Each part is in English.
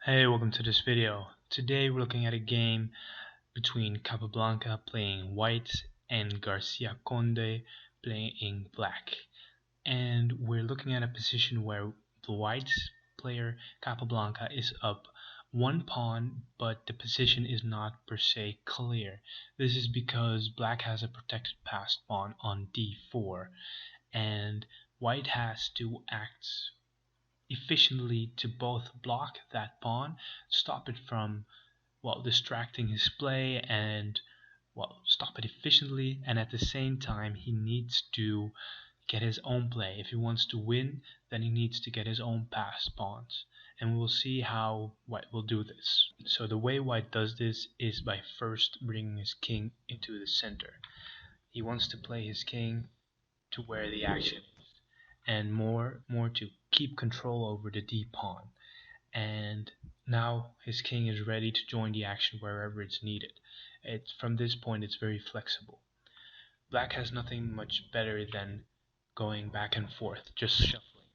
Hey, welcome to this video. Today we're looking at a game between Capablanca playing white and Garcia Conde playing black. And we're looking at a position where the white player Capablanca is up one pawn, but the position is not per se clear. This is because black has a protected passed pawn on d4, and white has to act efficiently to both block that pawn, stop it from, well, distracting his play, and, well, stop it efficiently, and at the same time he needs to get his own play. If he wants to win, then he needs to get his own passed pawns, and we'll see how white will do this. So the way white does this is by first bringing his king into the center. He wants to play his king to where the action is, and more to keep control over the d pawn. And now his king is ready to join the action wherever it's needed. From this point it's very flexible. Black has nothing much better than going back and forth, just shuffling,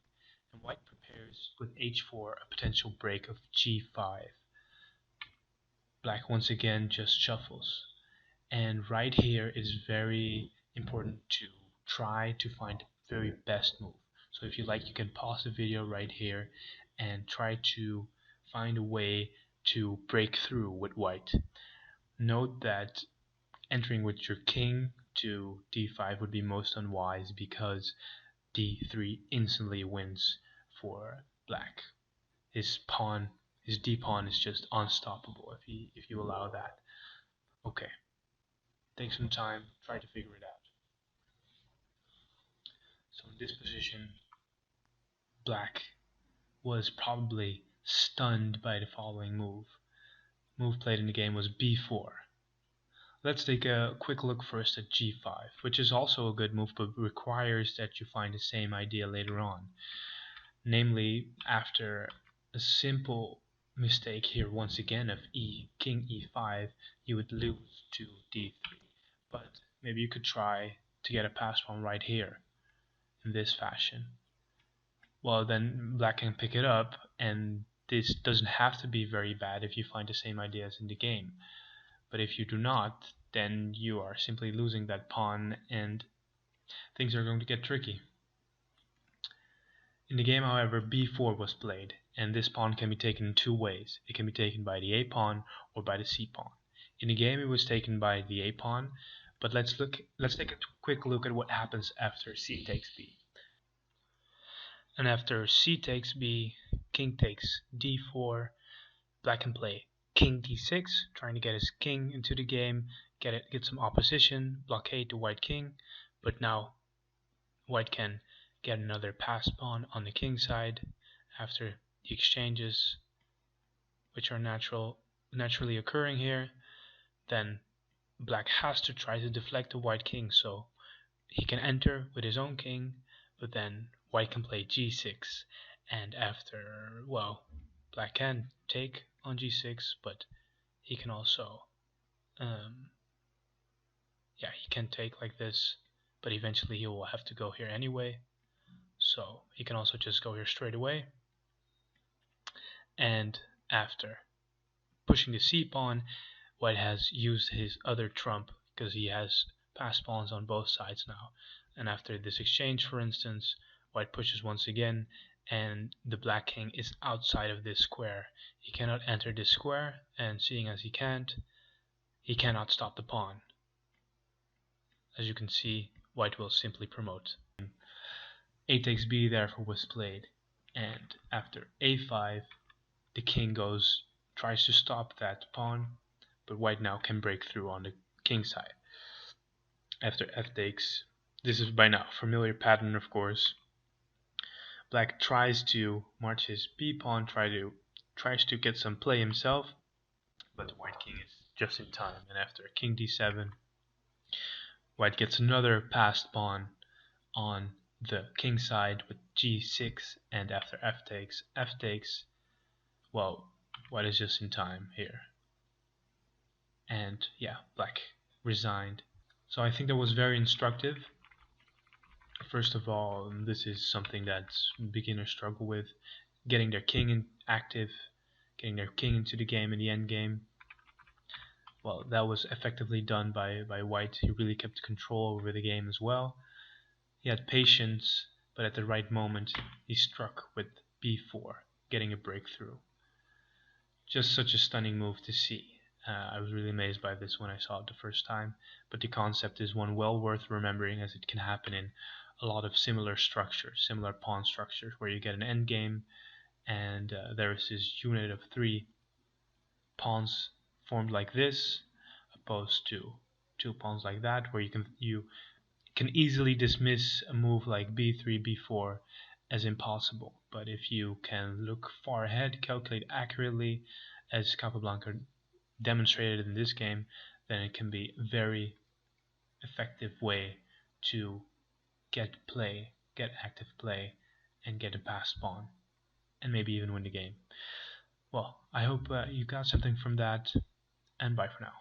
and white prepares with h4 a potential break of g5. Black once again just shuffles, and right here is very important to try to find the very best move. So if you like, you can pause the video right here and try to find a way to break through with white. Note that entering with your king to d5 would be most unwise because d3 instantly wins for black. His d pawn is just unstoppable if you allow that. Okay, take some time, try to figure it out. So in this position, black was probably stunned by the following move. Move played in the game was b4. Let's take a quick look first at g5, which is also a good move but requires that you find the same idea later on. Namely, after a simple mistake here once again of king e5, you would lose to d3. But maybe you could try to get a passed pawn right here in this fashion. Well, then black can pick it up, and this doesn't have to be very bad if you find the same ideas in the game. But if you do not, then you are simply losing that pawn, and things are going to get tricky. In the game, however, b4 was played, and this pawn can be taken in two ways. It can be taken by the a pawn or by the c pawn. In the game, it was taken by the a pawn, but let's take a quick look at what happens after c takes b. And after c takes b, king takes d4, black can play king d6, trying to get his king into the game, get some opposition, blockade the white king, but now white can get another passed pawn on the king side after the exchanges, which are naturally occurring here. Then black has to try to deflect the white king so he can enter with his own king, but then white can play g6, and after, well, black can take on g6, but he can also he can take like this, but eventually he will have to go here anyway, so he can also just go here straight away. And after pushing the c pawn, white has used his other trump because he has passed pawns on both sides now. And after this exchange, for instance, white pushes once again, and the black king is outside of this square. He cannot enter this square, and seeing as he can't, he cannot stop the pawn. As you can see, white will simply promote. A takes b therefore was played, and after a5, the king tries to stop that pawn, but white now can break through on the king side. After f takes, this is by now a familiar pattern, of course. Black tries to march his b pawn, tries to get some play himself, but the white king is just in time, and after king d7, white gets another passed pawn on the king side with g6, and after f takes, well, white is just in time here. And yeah, black resigned. So I think that was very instructive. First of all, this is something that beginners struggle with, getting their king active, getting their king into the game in the end game. Well, that was effectively done by White. He really kept control over the game as well. He had patience, but at the right moment, he struck with b4, getting a breakthrough. Just such a stunning move to see. I was really amazed by this when I saw it the first time, but the concept is one well worth remembering, as it can happen in a lot of similar structures, similar pawn structures, where you get an endgame and there's this unit of 3 pawns formed like this, opposed to 2 pawns like that, where you can easily dismiss a move like b3, b4 as impossible. But if you can look far ahead, calculate accurately, as Capablanca demonstrated in this game, then it can be a very effective way to get active play, and get a passed pawn, and maybe even win the game. Well, I hope you got something from that, and bye for now.